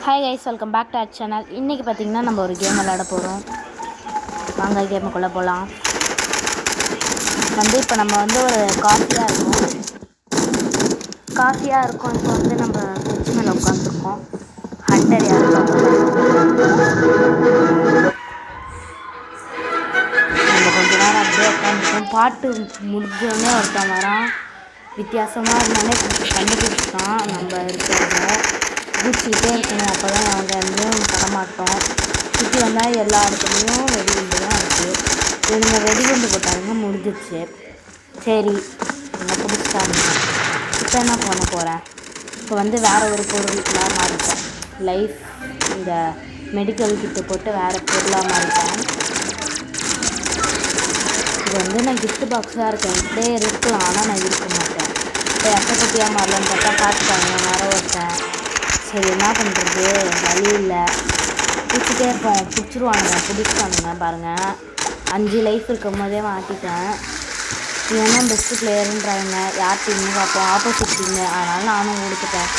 Hi guys, welcome back to our channel. இன்றைக்கி பார்த்திங்கன்னா நம்ம ஒரு கேம் விளையாட போகிறோம். வாங்க கேமுக்குள்ளே போகலாம். இப்போ நம்ம ஒரு காஃபியாக இருக்கும். இப்போ நம்ம ஃப்ரிட்ஜ் மேலே உட்காந்துருக்கோம். ஹண்டர் யாரும் நம்ம கொஞ்ச நேரம் அப்படியே உட்காந்துருக்கோம். பாட்டு முடிஞ்சோடனே ஒருத்தன் வரான். வித்தியாசமாக இருந்தாலே கண்டுபிடிச்சிட்டான் நம்ம இருக்கிறத. குதிச்சுக்கிட்டே இருக்கணும், அப்போ தான் அவங்க எங்கேயும் தரமாட்டோம். சுற்றி வந்தால் எல்லா இடத்துலையும் வெடிகுண்டு தான் இருக்குது. இவங்க வெடிகுண்டு போட்டாங்க, முடிஞ்சிச்சு. சரி, என்னை பிடிச்சிட்டாங்க. இப்போ என்ன பண்ண போகிறேன்? இப்போ வேறு ஒரு பொருளாக மாறிட்டேன். லைஃப் இந்த மெடிக்கல் கிட்ட போட்டு வேறு பொருளாக மாறிட்டேன். இது நான் கிஃப்ட் பாக்ஸாக இருக்கேன். இப்படியே இருக்கலாம், ஆனால் நான் இருக்க மாட்டேன். இப்போ எக்கப்பட்டியாக மாறலன்னு பார்த்தா பார்த்துட்டாங்க, வர வச்சேன். சரி, என்ன பண்ணுறது, வழி இல்லை. பிடிச்சிட்டே இருப்போம், பிடிச்சிருவானுங்க, பிடிச்சிட்டானுங்க பாருங்கள். 5 லைஃப் இருக்கும் போதே மாட்டிட்டேன். இவனும் பெஸ்ட்டு பிளேயருன்றாங்க. யார் டீம்னு பார்ப்போம், ஆப்போசிட் டீமு. அதனால் நானும் கொடுத்துட்டேன்.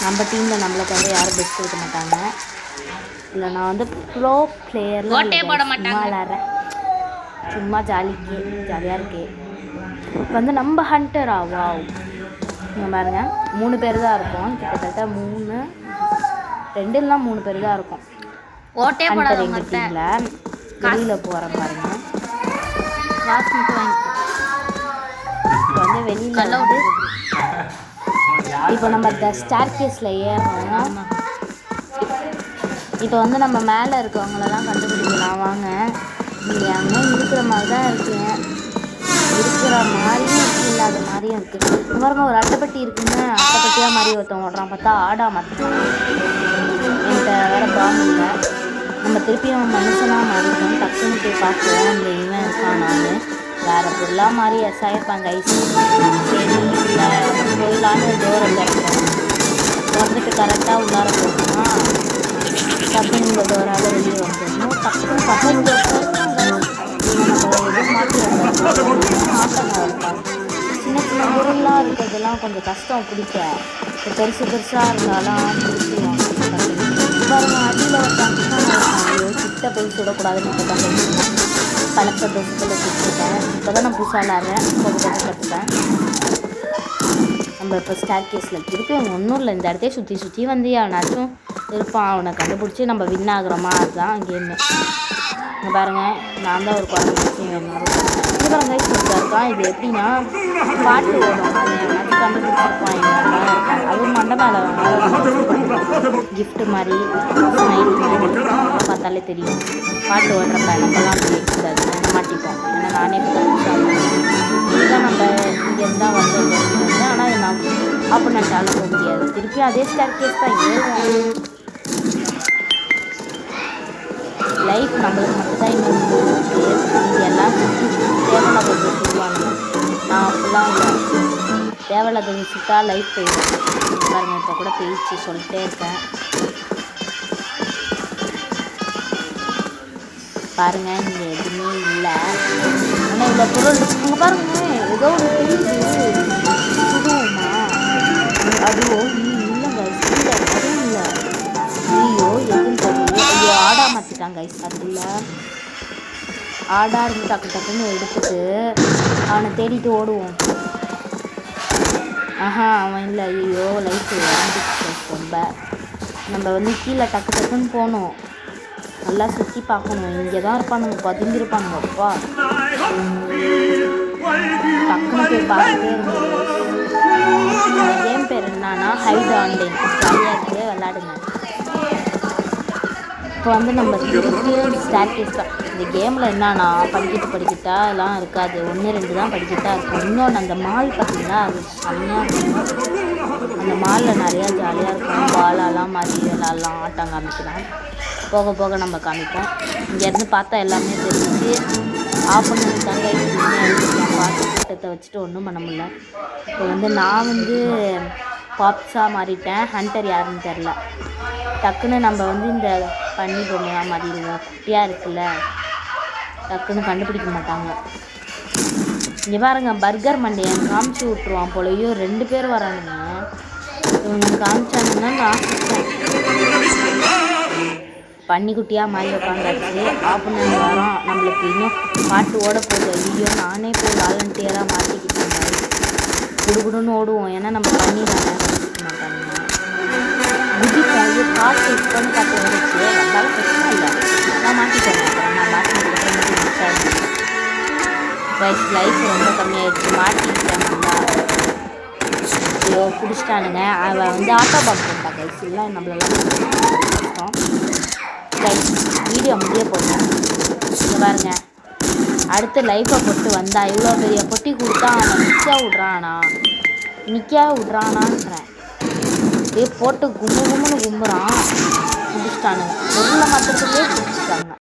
நம்ம டீமில் நம்மளை தவிர யாரும் பெஸ்ட் இருக்க மாட்டாங்க. இல்லை, நான் ப்ரோ பிளேயர்லாம் சும்மா விளாட்றேன், சும்மா ஜாலியாக இருக்கே. இப்போ நம்ம ஹண்டர் ஆவாம். இங்கே பாருங்க, 3 பேர் தான் இருக்கோம். கிட்டத்தட்ட 2 இல்லைனா 3 பேர் தான் இருக்கும். ஹண்டர் எங்கள் டீமில். வெளியில் போகிறேன் பாருங்க. காசு மட்டும் வாங்கிக்கோ. இப்போ வெளியில் இப்போ நம்ம இந்த ஸ்டார் கேஸில் ஏறணும். இப்போ நம்ம மேலே இருக்கவங்களெல்லாம் கண்டுபிடிக்கலாம். வாங்க, நீங்கள் அங்கே இருக்கிற மாதிரி தான் இருக்கீங்க. இருக்கிற மாதிரியும் இருக்குது, இல்லாத மாதிரியும் இருக்குது. பாருங்க, ஒரு அட்டைப்பட்டி இருக்குங்க. அட்டைப்பட்டியாக மாதிரி ஒருத்தன் ஓடுறான். பார்த்தா ஆடா மாட்டான். என்கிட்ட வேறு பாம்பு இல்லை. நம்ம திருப்பியும் மனுஷனாக மாறிட்டோம். டக்குன்னு போய் பார்க்குவோம், அந்த இவன் இருக்கான். நான் வேறு பொருளாக மாறி எஸ்ஆயிருப்பாங்க. ஐஸ் சரி இல்லை, போயிடலான்னு டோரை திறந்துட்டு கரெக்டாக உள்ளார போகணும். டக்குன்னு இந்த டோரால் வெளியே வந்துடணும். டக்குன்னு பசங்க சின்ன சின்ன பொருள்லாம் இருக்கிறதுலாம் கொஞ்சம் கஷ்டம் பிடிக்க. இப்போ பெருசாக இருந்தாலும் பிடிச்சிடுவாங்க. பாருங்க, அடியில் ஒரு டங்ஷன் கிட்ட போய் சுடக்கூடாதுன்னு இப்போ பழக்க தோசத்தில் சுட்டுட்டேன். இப்போ தான் நான் புதுசாக விளாட்றேன், கொஞ்சம் கற்றுப்பேன். நம்ம இப்போ ஸ்டார் கேஸில் திருப்பி ஒன்றும் இல்லை, இந்த இடத்தையே சுற்றி அவனாச்சும் இருப்பான். அவனை கண்டுபிடிச்சி நம்ம வின் ஆகுறோமா, அதுதான் கேமு. இங்கே பாருங்கள், நான் தான் ஒரு குழந்தை வேணும். இது பாருங்க, சூப்பராக இருக்கான். இது எப்படின்னா பாட்டு ஓடும், அது எனக்கு கண்டுபிடிச்சிருப்பான். எங்கள் இருக்கான். அதுவும் மண்டை மேலே கிஃப்ட் மாதிரி ஸ்மைல் மாதிரி பார்த்தாலே தெரியும். பாட்டு ஓடுறப்ப நம்மலாம் அப்படி இருக்கக்கூடாது, மாட்டிப்போம். ஏன்னா நானே இதுதான் நம்ம இங்கே இருந்தால் வந்து. ஆனால் நான் ஆப்போனண்ட்டால் போக முடியாது. திருப்பி அதே ஸ்டார் கேஸ் தான் ஏறுவோம். லைஃப் நம்மளுக்கு மட்டும்தான் இன்னும் எல்லாம் தேவையில்லாத சொல்லுவாங்க. நான் அப்படிலாம் இல்லை, தேவையில்லாத சுட்டா லைஃப் போயிடும். பாருங்க, இப்போ கூட பேச்சு சொல்லிட்டே இருக்கேன். பாருங்க, இங்கே எதுவுமே இல்லை. ஆனால் இந்த பொருள் இங்கே பாருங்க, ஏதோ ஒரு தெரியுது. சுடுவோமா? அதுவும் இல்லைங்க, இல்லை, அதுவும் இல்லை. ஐயோ, எதுவும் தெரியல. ஐயோ, ஆடா மாற்றிட்டாங்க கைஸ். அதில் ஆடா இருந்து டக்குன்னு எடுத்துட்டு அவனை தேடிட்டு ஓடுவோம். அவன் இல்லை. ஐயோ, லைஃப் இறந்துச்சு ரொம்ப. நம்ம கீழே டக்குன்னு போகணும், நல்லா சுற்றி பார்க்கணும். இங்கே தான் இருப்பானுங்க, பதுங்கிருப்பானுங்க. அப்பா டக்குன்னு போய் பார்த்துட்டே இருந்தது. கேம் பேர் என்னன்னா ஹைட் ஆன்லைன். ஜாலியாக இருக்குது, விளாடுங்க. இப்போ நம்ம திருப்பியும் ஸ்டார் கேஸ் தான். இந்த கேமில் என்னன்னா படிக்கிட்டா எல்லாம் இருக்காது, 1-2 தான் படிக்கிட்டா இருக்கும். இன்னொன்று அந்த மால் பார்த்திங்கன்னா, அது செம்மையாக இருக்கும். அந்த மாலில் நிறையா ஜாலியாக இருக்கும். பாலாலாம் மாதிரி விளாட்லாம், ஆட்டம் காமிக்கலாம். போக போக நம்ம காமிப்போம். இங்கேருந்து பார்த்தா எல்லாமே தெரிஞ்சு ஆஃப் பண்ணிட்டாங்க. பார்த்து கூட்டத்தை வச்சுட்டு ஒன்றும் பண்ண முடியல. இப்போ நான் பாப்ஸாக மாறிட்டேன். ஹண்டர் யாருன்னு தெரில. டக்குன்னு நம்ம இந்த பண்ணி பொம்மையாக மாறிடுவோம். குட்டியாக இருக்குல்ல, டக்குன்னு கண்டுபிடிக்க மாட்டாங்க. இங்கே பாருங்க, பர்கர் மண்டையை காமிச்சு விட்ருவான் போலையோ. 2 பேர் வரானுங்க. இவங்க காமிச்சானுங்கன்னா நான் பன்னிக்குட்டியாக மாறி உட்காந்தாச்சு. ஆப்போனன்ட் வரோம், நம்மளுக்கு இன்னும் பாட்டு ஓட போகுது. ஐயோ நானே போய் வாலண்டியராக மாட்டிக்கிட்டேன். குடுகுடுன்னு ஓடுவோம், ஏன்னா நம்ம பண்ணி தானே மாட்டாங்க. குதிப்போம், ஐயோ காசு இப்போன்னு பார்த்து வந்துச்சு. வந்தாலும் பிரச்சனை இல்லை, நான் மாட்டிட்டேன். நான் மாட்டிக்கிட்டு கைஸ் லைஃப் ரொம்ப கம்மியாயிடுச்சு. மாட்டிக்கிட்டேன் நல்லா. ஐயோ பிடிச்சிட்டானுங்க. அவள் வந்து ஆட்டோ பாக் பண்ணிட்டா கைஸ். இல்லை நம்மளெல்லாம் கஷ்டம் கைஸ். வீடியோ முடிய போட்டேன். இங்கே பாருங்க, அடுத்து லைஃப்பை போட்டு வந்தா இவ்வளோ பெரிய பொட்டி கொடுத்தா அவன் நிற்க விட்றானான்றேன். அப்படியே போட்டு கும்புன்னு கும்புறான். பிடிச்சிட்டானுங்க. பொருளை மாத்திரத்துலேயே பிடிச்சிட்டாங்க.